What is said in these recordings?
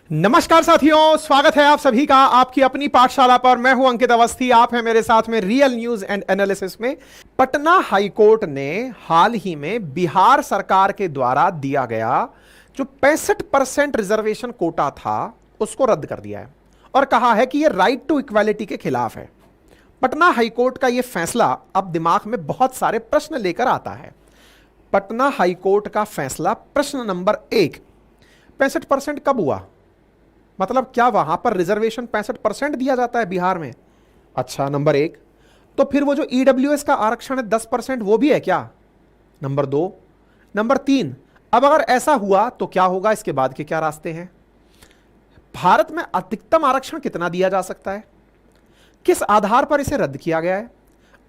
नमस्कार साथियों, स्वागत है आप सभी का आपकी अपनी पाठशाला पर। मैं हूं अंकित अवस्थी, आप हैं मेरे साथ में रियल न्यूज एंड एनालिसिस में। पटना हाईकोर्ट ने हाल ही में बिहार सरकार के द्वारा दिया गया जो 65% रिजर्वेशन कोटा था उसको रद्द कर दिया है और कहा है कि यह राइट टू इक्वालिटी के खिलाफ है। पटना हाईकोर्ट का यह फैसला अब दिमाग में बहुत सारे प्रश्न लेकर आता है। पटना हाईकोर्ट का फैसला, प्रश्न नंबर 1, 65% कब हुआ? मतलब क्या वहां पर रिजर्वेशन 65% दिया जाता है बिहार में? अच्छा, नंबर 1। तो फिर वो जो ईडब्ल्यूएस का आरक्षण है 10%, वो भी है क्या? नंबर 2। नंबर 3, अब अगर ऐसा हुआ तो क्या होगा, इसके बाद के क्या रास्ते हैं? भारत में अधिकतम आरक्षण कितना दिया जा सकता है? किस आधार पर इसे रद्द किया गया है?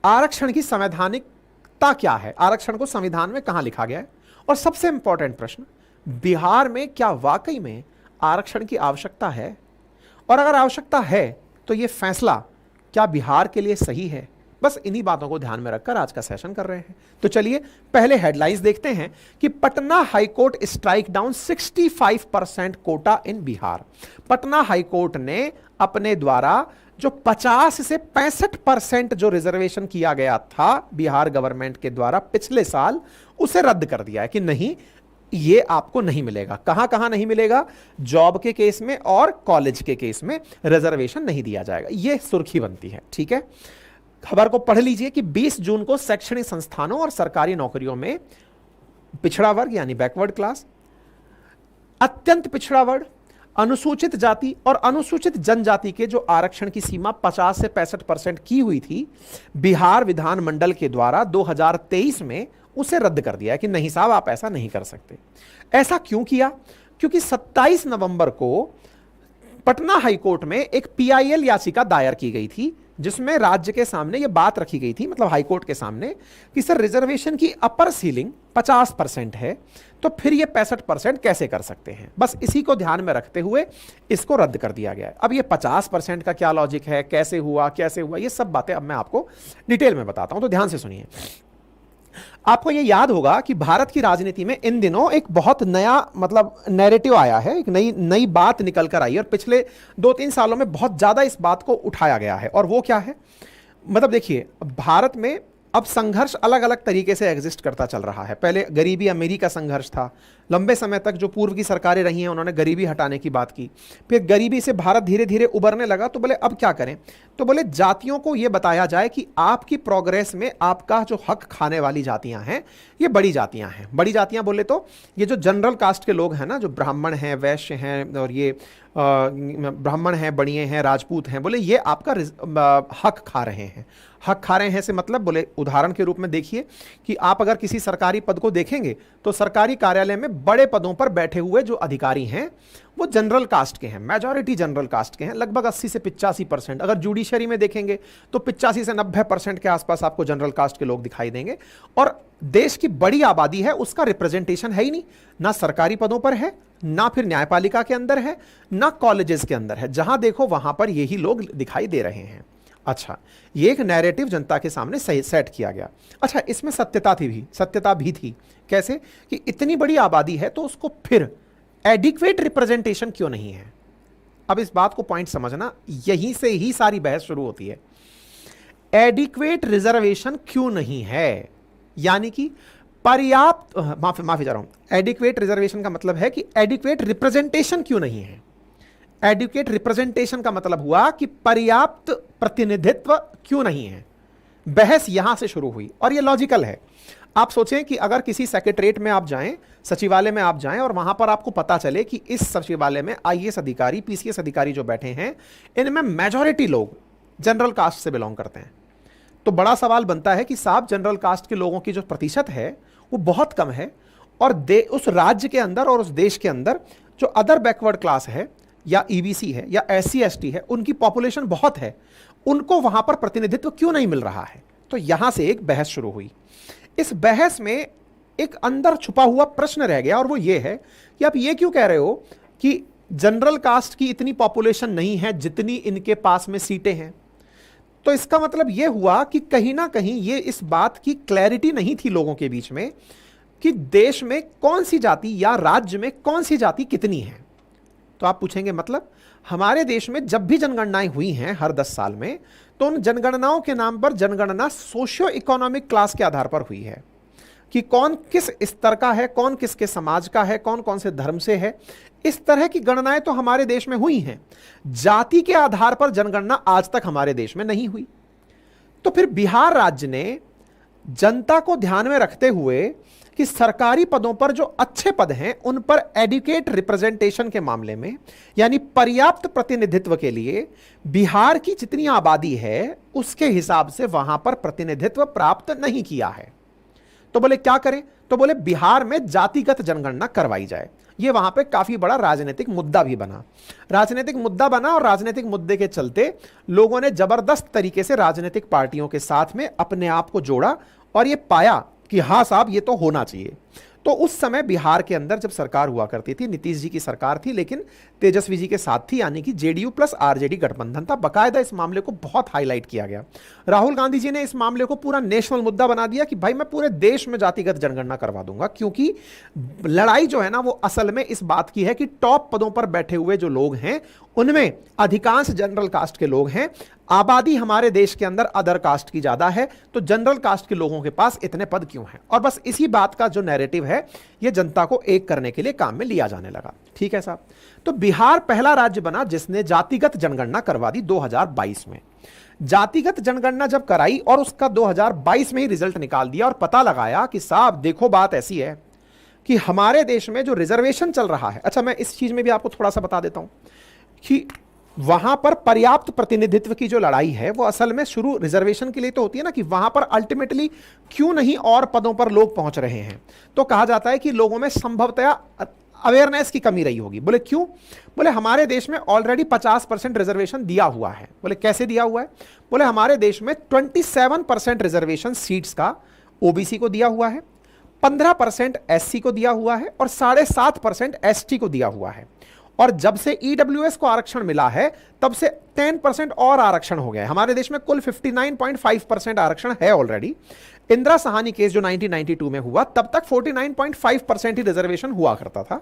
आरक्षण की संवैधानिकता क्या है? आरक्षण को संविधान में कहां लिखा गया है? और सबसे इंपॉर्टेंट प्रश्न, बिहार में क्या वाकई में आरक्षण की आवश्यकता है? और अगर आवश्यकता है तो यह फैसला क्या बिहार के लिए सही है? बस इन्हीं बातों को ध्यान में रखकर आज का सेशन कर रहे हैं। तो चलिए पहले हेडलाइंस देखते हैं कि Patna high court strike down 65% quota in Bihar. Patna high court ने अपने द्वारा जो 50 से 65% जो रिजर्वेशन किया गया था बिहार गवर्नमेंट के द्वारा पिछले साल, उसे रद्द कर दिया है कि नहीं, ये आपको नहीं मिलेगा। कहां कहां नहीं मिलेगा? जॉब के केस में और कॉलेज के केस में रिजर्वेशन नहीं दिया जाएगा। ये सुर्खी बनती है, ठीक है। खबर को पढ़ लीजिए कि 20 जून को शैक्षणिक संस्थानों और सरकारी नौकरियों में पिछड़ा वर्ग यानी बैकवर्ड क्लास, अत्यंत पिछड़ा वर्ग, अनुसूचित जाति और अनुसूचित जनजाति के जो आरक्षण की सीमा 50 से 65% की हुई थी, बिहार विधानमंडल के द्वारा 2023 में उसे रद्द कर दिया है कि नहीं साहब, आप ऐसा नहीं कर सकते। ऐसा क्यों किया? क्योंकि 27 नवंबर को पटना हाईकोर्ट में एक पीआईएल याचिका दायर की गई थी जिसमें राज्य के सामने यह बात रखी गई थी, मतलब हाईकोर्ट के सामने, कि सर रिजर्वेशन की अपर सीलिंग 50% है तो फिर यह 65% कैसे कर सकते हैं। बस इसी को ध्यान में रखते हुए इसको रद्द कर दिया गया है। अब यह 50% का क्या लॉजिक है, कैसे हुआ, ये सब बातें अब मैं आपको डिटेल में बताता हूं, तो ध्यान से सुनिए। आपको यह याद होगा कि भारत की राजनीति में इन दिनों एक बहुत नया मतलब नैरेटिव आया है, एक नई बात निकल कर आई और पिछले 2-3 सालों में बहुत ज्यादा इस बात को उठाया गया है। और वो क्या है? मतलब देखिए, भारत में अब संघर्ष अलग अलग तरीके से एग्जिस्ट करता चल रहा है। पहले गरीबी अमीरी का संघर्ष था, लंबे समय तक जो पूर्व की सरकारें रही हैं उन्होंने गरीबी हटाने की बात की। फिर गरीबी से भारत धीरे धीरे उबरने लगा, तो बोले अब क्या करें? तो बोले जातियों को यह बताया जाए कि आपकी प्रोग्रेस में आपका जो हक खाने वाली जातियां हैं ये बड़ी जातियां हैं। बड़ी जातियां बोले तो ये जो जनरल कास्ट के लोग हैं ना, जो ब्राह्मण हैं, वैश्य हैं और ये ब्राह्मण हैं, बणिये हैं, राजपूत हैं, बोले ये आपका हक खा रहे हैं। हक खा रहे हैं से मतलब, बोले उदाहरण के रूप में देखिए कि आप अगर किसी सरकारी पद को देखेंगे तो सरकारी कार्यालय में बड़े पदों पर बैठे हुए जो अधिकारी हैं वो जनरल कास्ट के हैं, मेजॉरिटी जनरल कास्ट के हैं, लगभग 80 से 85%। अगर जुडिशरी में देखेंगे तो 85 से 90% के आसपास आपको जनरल कास्ट के लोग दिखाई देंगे। और देश की बड़ी आबादी है, उसका रिप्रेजेंटेशन है ही नहीं, ना सरकारी पदों पर है, ना फिर न्यायपालिका के अंदर है, ना कॉलेजेस के अंदर है। जहां देखो वहां पर यही लोग दिखाई दे रहे हैं। अच्छा, ये एक नैरेटिव जनता के सामने सही सेट किया गया। अच्छा, इसमें सत्यता भी थी। कैसे? कि इतनी बड़ी आबादी है तो उसको फिर एडिक्वेट रिप्रेजेंटेशन क्यों नहीं है? अब इस बात को पॉइंट समझना, यहीं से ही सारी बहस शुरू होती है। एडिक्वेट रिजर्वेशन क्यों नहीं है, यानी कि पर्याप्त, माफी जा रहा हूं, एडिक्वेट रिजर्वेशन का मतलब है कि एडिक्वेट रिप्रेजेंटेशन क्यों नहीं है। एडिक्वेट रिप्रेजेंटेशन का मतलब हुआ कि पर्याप्त प्रतिनिधित्व क्यों नहीं है। बहस यहां से शुरू हुई और यह लॉजिकल है। आप सोचें कि अगर किसी सेक्रेटरीट में आप जाएं, सचिवालय में आप जाएं और वहां पर आपको पता चले कि इस सचिवालय में आईएएस अधिकारी, पीसीएस अधिकारी जो बैठे हैं, इनमें मेजॉरिटी लोग जनरल कास्ट से बिलोंग करते हैं, तो बड़ा सवाल बनता है कि साहब जनरल कास्ट के लोगों की जो प्रतिशत है वो बहुत कम है और उस राज्य के अंदर और उस देश के अंदर जो अदर बैकवर्ड क्लास है या ईबीसी है या एससी एसटी है, उनकी पॉपुलेशन बहुत है, उनको वहां पर प्रतिनिधित्व क्यों नहीं मिल रहा है? तो यहां से एक बहस शुरू हुई। इस बहस में एक अंदर छुपा हुआ प्रश्न रह गया और वो ये है कि आप ये क्यों कह रहे हो कि जनरल कास्ट की इतनी पॉपुलेशन नहीं है जितनी इनके पास में सीटें हैं? तो इसका मतलब यह हुआ कि कहीं ना कहीं ये इस बात की क्लैरिटी नहीं थी लोगों के बीच में कि देश में कौन सी जाति या राज्य में कौन सी जाति कितनी है। तो आप पूछेंगे मतलब, हमारे देश में जब भी जनगणनाएं हुई हैं हर 10 साल में, तो उन जनगणनाओं के नाम पर जनगणना सोशियो इकोनॉमिक क्लास के आधार पर हुई है कि कौन किस स्तर का है, कौन किसके समाज का है, कौन कौन से धर्म से है। इस तरह की गणनाएं तो हमारे देश में हुई हैं। जाति के आधार पर जनगणना आज तक हमारे देश में नहीं हुई। तो फिर बिहार राज्य ने जनता को ध्यान में रखते हुए कि सरकारी पदों पर जो अच्छे पद हैं उन पर एडुकेट रिप्रेजेंटेशन के मामले में, यानी पर्याप्त प्रतिनिधित्व के लिए बिहार की जितनी आबादी है उसके हिसाब से वहां पर प्रतिनिधित्व प्राप्त नहीं किया है। तो बोले क्या करें? तो बोले बिहार में जातिगत जनगणना करवाई जाए। ये वहां पे काफी बड़ा राजनीतिक मुद्दा भी बना। राजनीतिक मुद्दा बना और राजनीतिक मुद्दे के चलते लोगों ने जबरदस्त तरीके से राजनीतिक पार्टियों के साथ में अपने आप को जोड़ा और ये पाया कि हाँ साहब ये तो होना चाहिए। तो उस समय बिहार के अंदर जब सरकार हुआ करती थी, नीतीश जी की सरकार थी, लेकिन तेजस्वी जी के साथ थी, यानी कि जेडीयू प्लस आरजेडी गठबंधन था। बकायदा इस मामले को बहुत हाईलाइट किया गया। राहुल गांधी जी ने इस मामले को पूरा नेशनल मुद्दा बना दिया कि भाई मैं पूरे देश में जातिगत जनगणना करवा दूंगा, क्योंकि लड़ाई जो है ना वो असल में इस बात की है कि टॉप पदों पर बैठे हुए जो लोग हैं उनमें अधिकांश जनरल कास्ट के लोग हैं। आबादी हमारे देश के अंदर अदर कास्ट की ज्यादा है, तो जनरल कास्ट के लोगों के पास इतने पद क्यों हैं? और बस इसी बात का जो नैरेटिव है ये जनता को एक करने के लिए काम में लिया जाने लगा। ठीक है साहब। तो बिहार पहला राज्य बना जिसने जातिगत जनगणना करवा दी 2022 में। जातिगत जनगणना जब कराई और उसका 2022 में ही रिजल्ट निकाल दिया और पता लगाया कि साहब देखो बात ऐसी है कि हमारे देश में जो रिजर्वेशन चल रहा है, अच्छा मैं इस चीज में भी आपको थोड़ा सा बता देता हूं कि वहां पर पर्याप्त प्रतिनिधित्व की जो लड़ाई है वो असल में शुरू रिजर्वेशन के लिए तो होती है ना, कि वहां पर अल्टीमेटली क्यों नहीं और पदों पर लोग पहुंच रहे हैं। तो कहा जाता है कि लोगों में संभवतया अवेयरनेस की कमी रही होगी। बोले क्यों? बोले हमारे देश में ऑलरेडी 50% रिजर्वेशन दिया हुआ है। बोले कैसे दिया हुआ है? बोले हमारे देश में 27% रिजर्वेशन सीट्स का ओबीसी को दिया हुआ है, 15% एससी को दिया हुआ है और 7.5% एसटी को दिया हुआ है। और जब से ईडब्ल्यूएस को आरक्षण मिला है तब से 10% और आरक्षण हो गया है। हमारे देश में कुल 59.5% आरक्षण है ऑलरेडी। इंदिरा साहनी केस जो 1992 में हुआ तब तक 49.5% ही रिजर्वेशन हुआ करता था।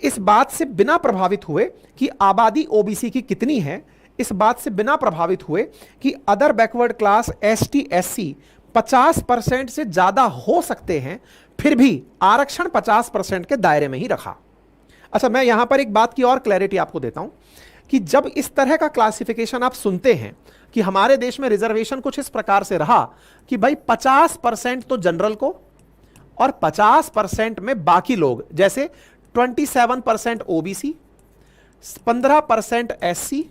इस बात से बिना प्रभावित हुए कि आबादी ओबीसी की कितनी है, इस बात से बिना प्रभावित हुए कि other backward class ST SC 50% से ज्यादा हो सकते हैं, फिर भी आरक्षण 50% के दायरे में ही रखा। अच्छा मैं यहां पर एक बात की और क्लैरिटी आपको देता हूं कि जब इस तरह का क्लासिफिकेशन आप सुनते हैं कि हमारे देश में रिजर्वेशन कुछ इस प्रकार से रहा कि भाई 50% तो जनरल को और 50% में बाकी लोग, जैसे 27% ओबीसी, 15% एससी,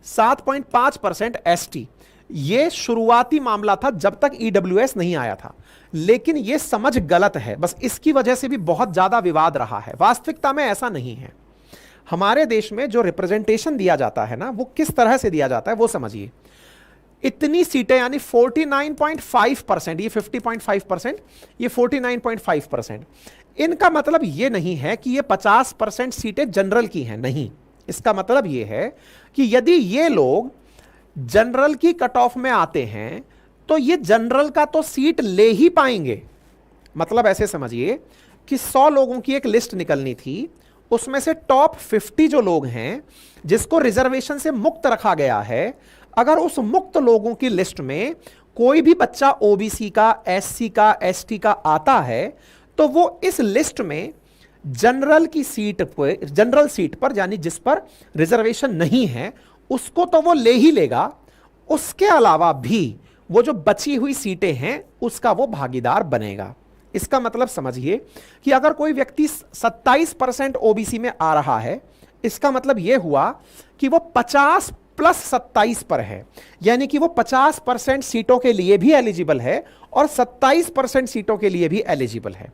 7.5% एसटी। ये शुरुआती मामला था जब तक ईडब्ल्यूएस नहीं आया था, लेकिन यह समझ गलत है। बस इसकी वजह से भी बहुत ज्यादा विवाद रहा है। वास्तविकता में ऐसा नहीं है। हमारे देश में जो रिप्रेजेंटेशन दिया जाता है ना, वो किस तरह से दिया जाता है वो समझिए। इतनी सीटें यानी 49.5%, ये 50.5%, ये 49.5%। इनका मतलब ये नहीं है कि ये 50% सीटें जनरल की हैं, नहीं। इसका मतलब ये है कि यदि ये लोग जनरल की कट ऑफ में आते हैं तो ये जनरल का तो सीट ले ही पाएंगे। मतलब ऐसे समझिए कि 100 लोगों की एक लिस्ट निकलनी थी, उसमें से टॉप 50 जो लोग हैं जिसको रिजर्वेशन से मुक्त रखा गया है, अगर उस मुक्त लोगों की लिस्ट में कोई भी बच्चा ओबीसी का, एससी का, एसटी का आता है तो वो इस लिस्ट में जनरल की सीट पर, जनरल सीट पर यानी जिस पर रिजर्वेशन नहीं है, उसको तो वो ले ही लेगा। उसके अलावा भी वो जो बची हुई सीटें हैं उसका वो भागीदार बनेगा। इसका मतलब समझिए कि अगर कोई व्यक्ति 27% ओबीसी में आ रहा है, इसका मतलब यह हुआ कि वो 50 प्लस 27 पर है, यानी कि वो 50% सीटों के लिए भी एलिजिबल है और 27% सीटों के लिए भी एलिजिबल है।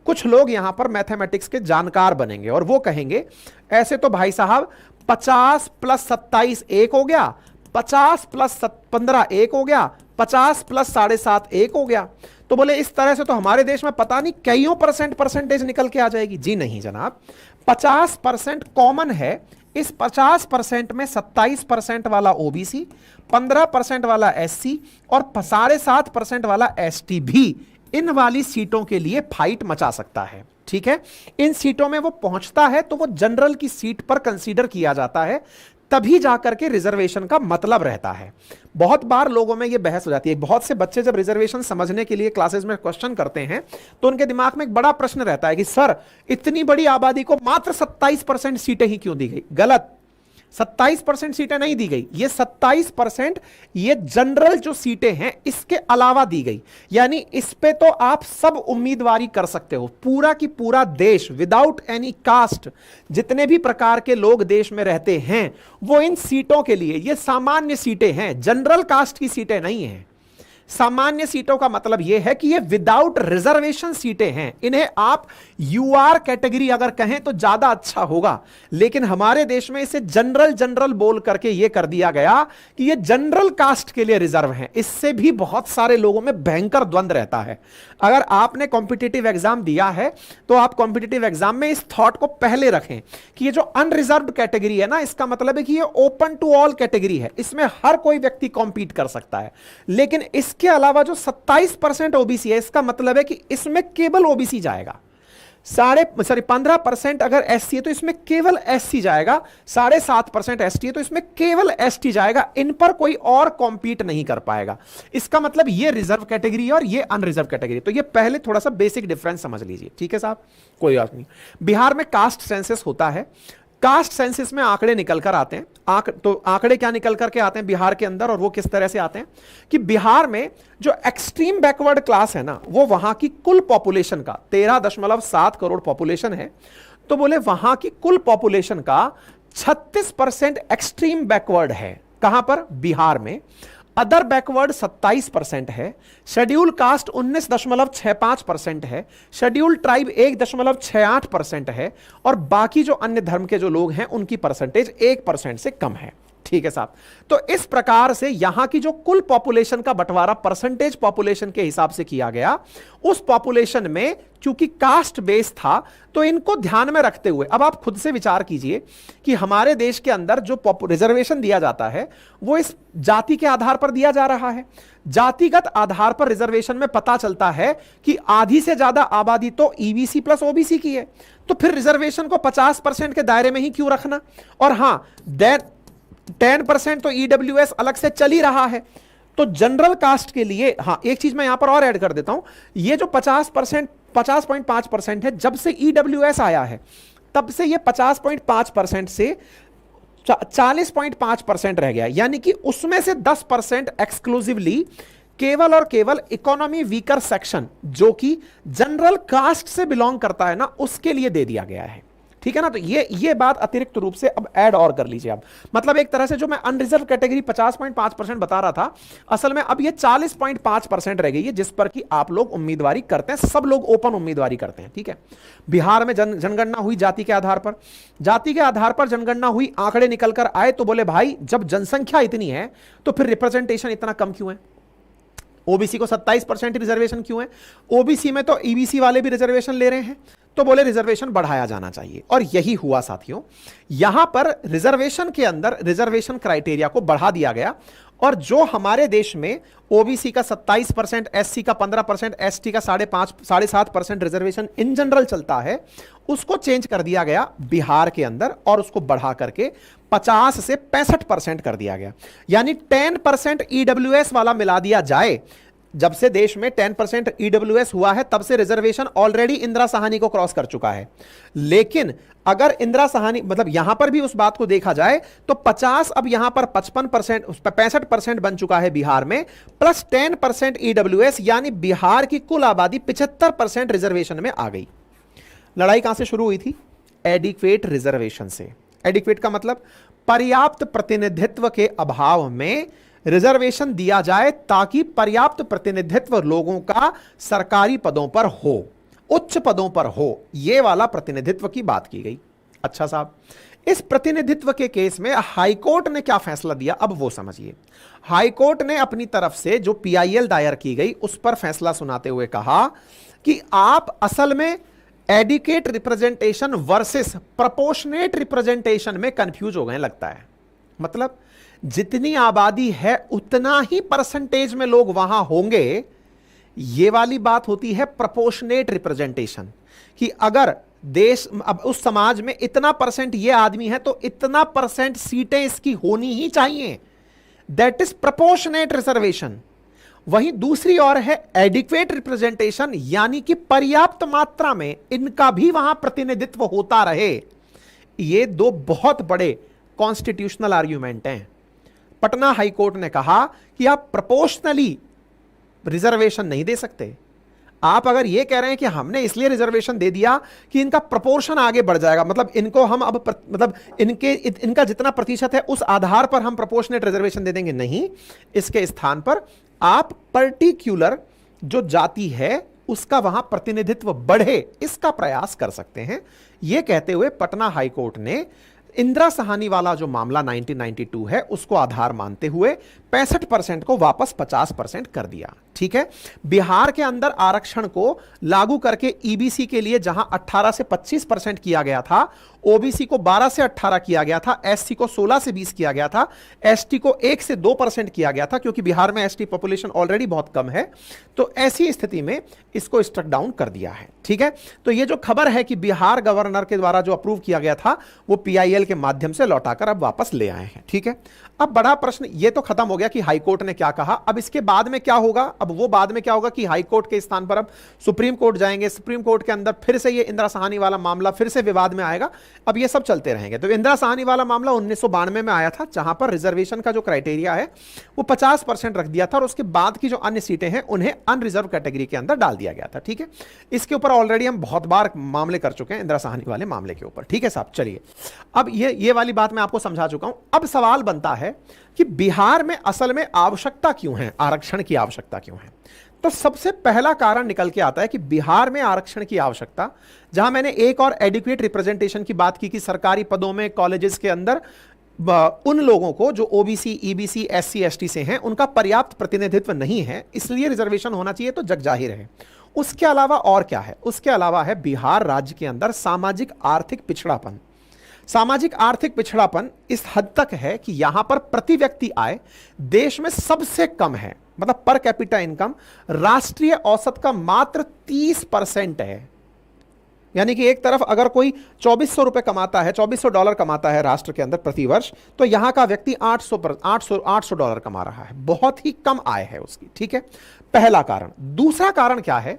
कुछ लोग यहां पर मैथमेटिक्स के जानकार बनेंगे और वो कहेंगे ऐसे तो भाई साहब 50 प्लस 27 1 हो गया, 50 प्लस 15 1 हो गया, 50 प्लस 7.5 1 हो गया। तो बोले इस तरह से तो हमारे देश में पता नहीं कईयों परसेंटेज निकल के आ जाएगी। जी नहीं जनाब, 50% कॉमन है। इस 50% में 27% वाला ओबीसी, 15% वाला एससी और 7.5% वाला एसटी भी इन वाली सीटों के लिए फाइट मचा सकता है। ठीक है, इन सीटों में वो पहुंचता है तो वो जनरल की सीट पर कंसीडर किया जाता है, तभी जाकर के रिजर्वेशन का मतलब रहता है। बहुत बार लोगों में ये बहस हो जाती है, बहुत से बच्चे जब रिजर्वेशन समझने के लिए क्लासेस में क्वेश्चन करते हैं तो उनके दिमाग में एक बड़ा प्रश्न रहता है कि सर इतनी बड़ी आबादी को मात्र 27% सीटें ही क्यों दी गई। गलत, 27% सीटें नहीं दी गई, ये 27% ये जनरल जो सीटें हैं इसके अलावा दी गई। यानी इस पे तो आप सब उम्मीदवारी कर सकते हो, पूरा की पूरा देश विदाउट एनी कास्ट, जितने भी प्रकार के लोग देश में रहते हैं वो इन सीटों के लिए, ये सामान्य सीटें हैं, जनरल कास्ट की सीटें नहीं हैं। सामान्य सीटों का मतलब यह है कि ये विदाउट रिजर्वेशन सीटें हैं, इन्हें आप यूआर कैटेगरी अगर कहें तो ज्यादा अच्छा होगा, लेकिन हमारे देश में इसे जनरल जनरल बोल करके यह कर दिया गया कि ये जनरल कास्ट के लिए रिजर्व हैं। इससे भी बहुत सारे लोगों में भयंकर द्वंद्व रहता है। अगर आपने कॉम्पिटिटिव एग्जाम दिया है तो आप कॉम्पिटिटिव एग्जाम में इस थॉट को पहले रखें कि ये जो अनरिजर्व्ड कैटेगरी है ना, इसका मतलब है कि ये ओपन टू ऑल कैटेगरी है, इसमें हर कोई व्यक्ति कॉम्पीट कर सकता है। लेकिन इसके अलावा जो 27% ओबीसी है, इसका मतलब है कि इसमें केवल ओबीसी जाएगा। 15% अगर एससी है तो इसमें केवल एससी जाएगा, 7.5% एसटी है तो इसमें केवल एसटी जाएगा, इन पर कोई और कॉम्पीट नहीं कर पाएगा। इसका मतलब ये रिजर्व कैटेगरी है और ये अनरिजर्व कैटेगरी। तो ये पहले थोड़ा सा बेसिक डिफरेंस समझ लीजिए, ठीक है साहब, कोई बात नहीं। बिहार में कास्ट सेंसस होता है, कास्ट सेंसस में आंकड़े निकल कर आते हैं। तो आंकड़े क्या निकल करके आते हैं बिहार के अंदर, और वो किस तरह से आते हैं कि बिहार में जो एक्सट्रीम बैकवर्ड क्लास है ना, वो वहां की कुल पॉपुलेशन का 13.7 करोड़ पॉपुलेशन है, तो बोले वहां की कुल पॉपुलेशन का 36% एक्सट्रीम बैकवर्ड है। कहां पर? बिहार में। अदर बैकवर्ड 27% है, शेड्यूल कास्ट 19.65% है, शेड्यूल ट्राइब 1.68% है, और बाकी जो अन्य धर्म के जो लोग हैं उनकी परसेंटेज 1% से कम है। ठीक है साहब, तो इस प्रकार से यहां की जो कुल पॉपुलेशन का बंटवारा परसेंटेज पॉपुलेशन के हिसाब से किया गया, उस पॉपुलेशन में चूंकि कास्ट बेस था तो इनको ध्यान में रखते हुए अब आप खुद से विचार कीजिए कि हमारे देश के अंदर जो रिजर्वेशन दिया जाता है वो इस जाति के आधार पर दिया जा रहा है। जातिगत आधार पर रिजर्वेशन में पता चलता है कि आधी से ज्यादा आबादी तो ईबीसी प्लस ओबीसी की है, तो फिर रिजर्वेशन को 50% के दायरे में ही क्यों रखना। और हां, 10% तो ईडब्ल्यूएस अलग से चल ही रहा है। तो जनरल कास्ट के लिए, हां एक चीज मैं यहां पर और ऐड कर देता हूं, ये जो 50.5% है, जब से ईडब्ल्यूएस आया है तब से ये 50.5% से 40.5% रह गया, यानी कि उसमें से 10% एक्सक्लूसिवली केवल और केवल इकोनॉमी वीकर सेक्शन जो कि जनरल कास्ट से बिलोंग करता है ना, उसके लिए दे दिया गया है। ठीक है ना, तो ये बात अतिरिक्त रूप से अब ऐड और कर लीजिए आप। मतलब एक तरह से जो मैं अनरिजर्व कैटेगरी 50.5% बता रहा था, असल में अब ये 40.5% रह गई है, जिस पर कि आप लोग उम्मीदवारी करते हैं, सब लोग ओपन उम्मीदवारी करते हैं। ठीक है, बिहार में जनगणना हुई जाति के आधार पर, जाति के आधार पर जनगणना हुई, आंकड़े निकल कर आए तो बोले भाई जब जनसंख्या इतनी है तो फिर रिप्रेजेंटेशन इतना कम क्यों है, ओबीसी को 27% रिजर्वेशन क्यों है, ओबीसी में तो ईबीसी वाले भी रिजर्वेशन ले रहे हैं, तो बोले रिजर्वेशन बढ़ाया जाना चाहिए। और यही हुआ साथियों, यहां पर रिजर्वेशन के अंदर रिजर्वेशन क्राइटेरिया को बढ़ा दिया गया, और जो हमारे देश में ओबीसी का 27%, एससी का 15%, एसटी का 7.5% रिजर्वेशन इन जनरल चलता है, उसको चेंज कर दिया गया बिहार के अंदर, और उसको बढ़ा करके 50 से 65% कर दिया गया। यानी 10% ईडब्ल्यूएस वाला मिला दिया जाए। जब से देश में 10% ईडब्ल्यूएस हुआ है तब से रिजर्वेशन ऑलरेडी इंदिरा साहनी को क्रॉस कर चुका है। लेकिन अगर इंदिरा साहनी, मतलब यहां पर भी उस बात को देखा जाए तो 50 अब यहां पर 65% बन चुका है बिहार में, प्लस 10% ईडब्ल्यूएस, यानी बिहार की कुल आबादी 75% रिजर्वेशन में आ गई। लड़ाई कहां से शुरू हुई थी? एडिक्वेट रिजर्वेशन से। एडिक्वेट का मतलब पर्याप्त प्रतिनिधित्व के अभाव में रिजर्वेशन दिया जाए ताकि पर्याप्त प्रतिनिधित्व लोगों का सरकारी पदों पर हो, उच्च पदों पर हो, यह वाला प्रतिनिधित्व की बात की गई। अच्छा साहब, इस प्रतिनिधित्व के केस में हाईकोर्ट ने क्या फैसला दिया, अब वो समझिए। हाईकोर्ट ने अपनी तरफ से जो पीआईएल दायर की गई उस पर फैसला सुनाते हुए कहा कि आप असल में adequate representation versus proportionate representation में कंफ्यूज हो गए लगता है। मतलब जितनी आबादी है उतना ही परसेंटेज में लोग वहां होंगे, ये वाली बात होती है प्रोपोर्शनेट रिप्रेजेंटेशन। कि अगर देश अब उस समाज में इतना परसेंट ये आदमी है तो इतना परसेंट सीटें इसकी होनी ही चाहिए, दैट इज प्रोपोर्शनेट रिजर्वेशन। वहीं दूसरी ओर है एडिक्वेट रिप्रेजेंटेशन, यानी कि पर्याप्त मात्रा में इनका भी वहां प्रतिनिधित्व होता रहे। ये दो बहुत बड़े कॉन्स्टिट्यूशनल आर्ग्यूमेंट हैं। पटना हाईकोर्ट ने कहा कि आप प्रोपोर्शनली रिजर्वेशन नहीं दे सकते। आप अगर ये कह रहे हैं कि हमने इसलिए रिजर्वेशन दे दिया कि इनका प्रोपोर्शन आगे बढ़ जाएगा, मतलब इनको हम अब मतलब इनका जितना प्रतिशत है उस आधार पर हम प्रोपोर्शनेट रिजर्वेशन दे देंगे, नहीं। इसके स्थान पर आप पर्टिकुलर जो जाति है उसका वहां प्रतिनिधित्व बढ़े, इसका प्रयास कर सकते हैं। यह कहते हुए पटना हाईकोर्ट ने इंदिरा साहनी वाला जो मामला 1992 है उसको आधार मानते हुए 65% को वापस 50% कर दिया। ठीक है, बिहार के अंदर आरक्षण को लागू करके ईबीसी के लिए जहां 18 से 25% किया गया था, ओबीसी को 12 से 18 किया गया था, एससी को 16 से 20 किया गया था, एसटी को 1 से 2% किया गया था, क्योंकि बिहार में एसटी पॉपुलेशन ऑलरेडी बहुत कम है। तो ऐसी स्थिति में इसको स्ट्रक डाउन कर दिया है। ठीक है, तो ये जो खबर है कि बिहार गवर्नर के द्वारा जो अप्रूव किया गया था वो पीआईएल के माध्यम से लौटाकर अब वापस ले आए हैं। ठीक है, अब बड़ा प्रश्न ये तो खत्म हो गया कि हाईकोर्ट ने क्या कहा। अब इसके बाद में क्या होगा? अब वो बाद में क्या होगा कि हाईकोर्ट के स्थान पर अब सुप्रीम कोर्ट जाएंगे, सुप्रीम कोर्ट के अंदर फिर से ये इंदिरा साहनी वाला मामला फिर से विवाद में आएगा। अब ये सब चलते रहेंगे। तो इंदिरा साहनी वाला मामला 1992 में आया था, जहां पर रिजर्वेशन का जो क्राइटेरिया है वो 50% रख दिया था और उसके बाद की जो अन्य सीटें हैं उन्हें अनरिजर्व कैटेगरी के अंदर डाल दिया गया था। ठीक है, इसके ऊपर ऑलरेडी हम बहुत बार मामले कर चुके हैं इंदिरा साहनी वाले मामले के ऊपर। ठीक है साहब, चलिए अब ये वाली बात मैं आपको समझा चुका हूं। अब सवाल बनता है कि बिहार में असल में आवश्यकता क्यों है, आरक्षण की आवश्यकता क्यों है? तो सबसे पहला कारण निकल के आता है कि बिहार में आरक्षण की आवश्यकता, जहां मैंने एक और एडिक्वेट रिप्रेजेंटेशन की बात की कि सरकारी पदों में कॉलेजेस के अंदर उन लोगों को जो ओबीसी, ईबीसी, एससी, एसटी से हैं उनका पर्याप्त प्रतिनिधित्व नहीं है, इसलिए रिजर्वेशन होना चाहिए, तो जग जाहिर है। उसके अलावा और क्या है? उसके अलावा है बिहार राज्य के अंदर सामाजिक आर्थिक पिछड़ापन। सामाजिक आर्थिक पिछड़ापन इस हद तक है कि यहां पर प्रति व्यक्ति आय देश में सबसे कम है, मतलब पर कैपिटा इनकम राष्ट्रीय औसत का मात्र 30% है। यानी कि एक तरफ अगर कोई 2400 रुपए कमाता है, $2400 कमाता है राष्ट्र के अंदर प्रति वर्ष, तो यहां का व्यक्ति $800 कमा रहा है। बहुत ही कम आय है उसकी। ठीक है, पहला कारण। दूसरा कारण क्या है?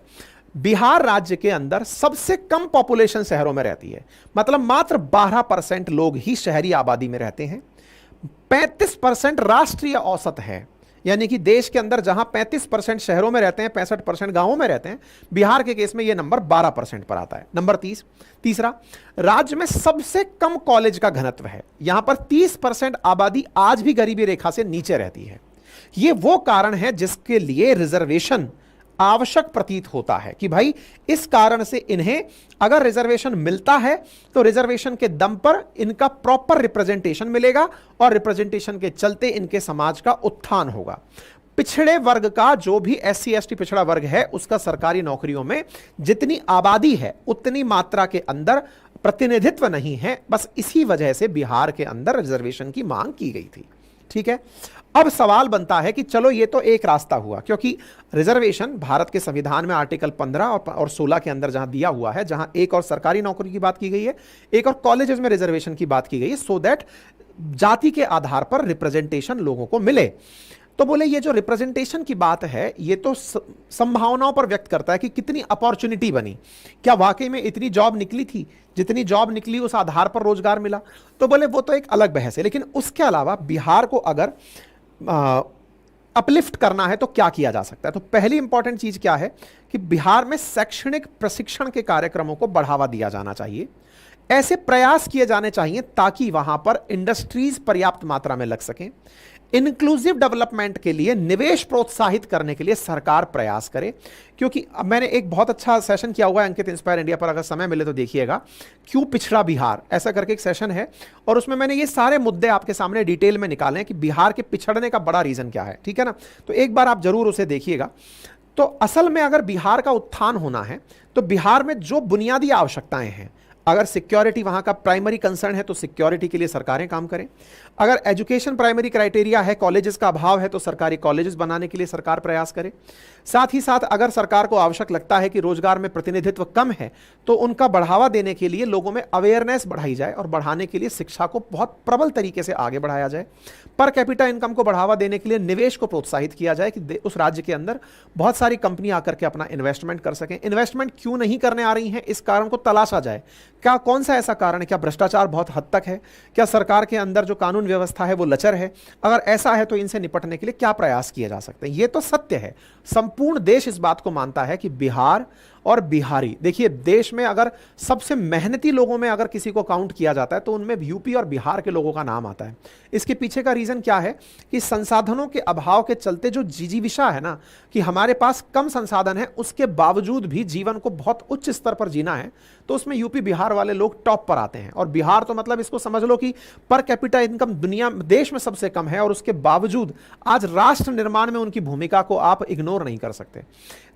बिहार राज्य के अंदर सबसे कम पॉपुलेशन शहरों में रहती है, मतलब मात्र 12% लोग ही शहरी आबादी में रहते हैं। 35% राष्ट्रीय औसत है, यानी कि देश के अंदर जहां 35% शहरों में रहते हैं, 65% गांवों में रहते हैं, बिहार के केस में यह नंबर 12% पर आता है। नंबर तीसरा, राज्य में सबसे कम कॉलेज का घनत्व है। यहां पर 30% आबादी आज भी गरीबी रेखा से नीचे रहती है। यह वो कारण है जिसके लिए रिजर्वेशन आवश्यक प्रतीत होता है कि भाई इस कारण से इन्हें अगर रिजर्वेशन मिलता है तो रिजर्वेशन के दम पर इनका प्रॉपर रिप्रेजेंटेशन मिलेगा और रिप्रेजेंटेशन के चलते इनके समाज का उत्थान होगा। पिछड़े वर्ग का जो भी एससी एसटी पिछड़ा वर्ग है उसका सरकारी नौकरियों में जितनी आबादी है उतनी मात्रा के अंदर प्रतिनिधित्व नहीं है। बस इसी वजह से बिहार के अंदर रिजर्वेशन की मांग की गई थी। ठीक है, अब सवाल बनता है कि चलो ये तो एक रास्ता हुआ, क्योंकि रिजर्वेशन भारत के संविधान में आर्टिकल 15 और 16 के अंदर जहां दिया हुआ है, जहां एक और सरकारी नौकरी की बात की गई है, एक और कॉलेजेस में रिजर्वेशन की बात की गई है, सो दैट जाति के आधार पर रिप्रेजेंटेशन लोगों को मिले। तो बोले ये जो रिप्रेजेंटेशन की बात है ये तो संभावनाओं पर व्यक्त करता है कि कितनी अपॉर्चुनिटी बनी, क्या वाकई में इतनी जॉब निकली थी, जितनी जॉब निकली उस आधार पर रोजगार मिला। तो बोले वो तो एक अलग बहस है, लेकिन उसके अलावा बिहार को अगर अपलिफ्ट करना है तो क्या किया जा सकता है? तो पहली इंपॉर्टेंट चीज क्या है कि बिहार में शैक्षणिक प्रशिक्षण के कार्यक्रमों को बढ़ावा दिया जाना चाहिए। ऐसे प्रयास किए जाने चाहिए ताकि वहां पर इंडस्ट्रीज पर्याप्त मात्रा में लग सकें। इंक्लूसिव डेवलपमेंट के लिए निवेश प्रोत्साहित करने के लिए सरकार प्रयास करे, क्योंकि मैंने एक बहुत अच्छा सेशन किया हुआ है अंकित इंस्पायर इंडिया पर, अगर समय मिले तो देखिएगा, क्यों पिछड़ा बिहार, ऐसा करके एक सेशन है और उसमें मैंने ये सारे मुद्दे आपके सामने डिटेल में निकाले हैं कि बिहार के पिछड़ने का बड़ा रीजन क्या है। ठीक है ना, तो एक बार आप जरूर उसे देखिएगा। तो असल में अगर बिहार का उत्थान होना है तो बिहार में जो बुनियादी आवश्यकताएं हैं, अगर सिक्योरिटी वहां का प्राइमरी कंसर्न है तो सिक्योरिटी के लिए सरकारें काम करें। अगर एजुकेशन प्राइमरी क्राइटेरिया है, कॉलेजेस का अभाव है, तो सरकारी कॉलेजेस बनाने के लिए सरकार प्रयास करे। साथ ही साथ अगर सरकार को आवश्यक लगता है कि रोजगार में प्रतिनिधित्व कम है तो उनका बढ़ावा देने के लिए लोगों में अवेयरनेस बढ़ाई जाए और बढ़ाने के लिए शिक्षा को बहुत प्रबल तरीके से आगे बढ़ाया जाए। पर कैपिटा इनकम को बढ़ावा देने के लिए निवेश को प्रोत्साहित किया जाए कि उस राज्य के अंदर बहुत सारी कंपनियां आकर के अपना इन्वेस्टमेंट कर सकें। इन्वेस्टमेंट क्यों नहीं करने आ रही हैं, इस कारण को तलाशा जाए। क्या कौन सा ऐसा कारण है? क्या भ्रष्टाचार बहुत हद तक है? क्या सरकार के अंदर जो कानून व्यवस्था है वो लचर है? अगर ऐसा है तो इनसे निपटने के लिए क्या प्रयास किए जा सकते हैं? ये तो सत्य है, संपूर्ण देश इस बात को मानता है कि बिहार और बिहारी, देखिए देश में अगर सबसे मेहनती लोगों में अगर किसी को काउंट किया जाता है तो उनमें यूपी और बिहार के लोगों का नाम आता है। इसके पीछे का रीजन क्या है कि संसाधनों के अभाव के चलते जो जिजीविषा है ना, कि हमारे पास कम संसाधन है उसके बावजूद भी जीवन को बहुत उच्च स्तर पर जीना है, तो उसमें यूपी बिहार वाले लोग टॉप पर आते हैं। और बिहार तो मतलब इसको समझ लो कि पर कैपिटा इनकम दुनिया देश में सबसे कम है, और उसके बावजूद आज राष्ट्र निर्माण में उनकी भूमिका को आप इग्नोर नहीं कर सकते।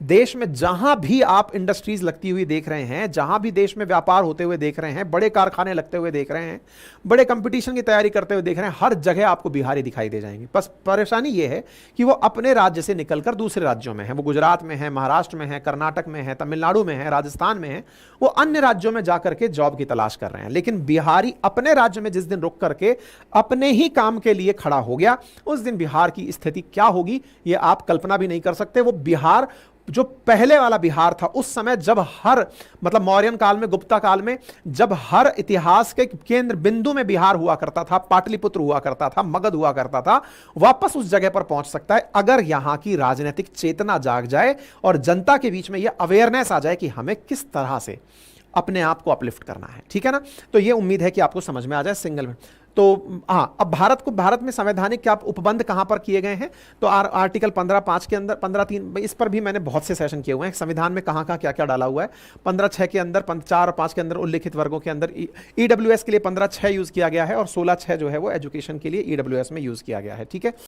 देश में जहां भी आप इंडस्ट्रीज लगती हुई देख रहे हैं, जहां भी देश में व्यापार होते हुए देख रहे हैं, बड़े कारखाने लगते हुए देख रहे हैं, बड़े कंपटीशन की तैयारी करते हुए देख रहे हैं, हर जगह आपको बिहारी दिखाई दे जाएंगे। बस परेशानी यह है कि वो अपने राज्य से निकलकर दूसरे राज्यों में है, वो गुजरात में है, महाराष्ट्र में है, कर्नाटक में है, तमिलनाडु में है, राजस्थान में है, वो अन्य राज्यों में जाकर के जॉब की तलाश कर रहे हैं। लेकिन बिहारी अपने राज्य में जिस दिन रुक करके अपने ही काम के लिए खड़ा हो गया, उस दिन बिहार की स्थिति क्या होगी ये आप कल्पना भी नहीं कर सकते। वो बिहार जो पहले वाला बिहार था, उस समय जब हर मतलब मौर्यन काल में, गुप्ता काल में, जब हर इतिहास के केंद्र बिंदु में बिहार हुआ करता था, पाटलिपुत्र हुआ करता था, मगध हुआ करता था, वापस उस जगह पर पहुंच सकता है अगर यहां की राजनीतिक चेतना जाग जाए और जनता के बीच में यह अवेयरनेस आ जाए कि हमें किस तरह से अपने आप को अपलिफ्ट करना है। ठीक है ना? तो यह उम्मीद है कि आपको समझ में आ जाए सिंगल में। तो हाँ, अब भारत में संवैधानिक क्या उपबंध कहां पर किए गए हैं? तो आर्टिकल 15(5) के अंदर, 15(3), इस पर भी मैंने बहुत से सेशन किए हुए हैं। संविधान में कहां क्या क्या डाला हुआ है? 15(6) के अंदर, 4 और 5 के अंदर उल्लिखित वर्गों के अंदर ईडब्ल्यूएस के लिए 15(6) यूज किया गया है, और 16(6) जो है वो एजुकेशन के लिए ईडब्ल्यूएस में यूज किया गया है। ठीक है,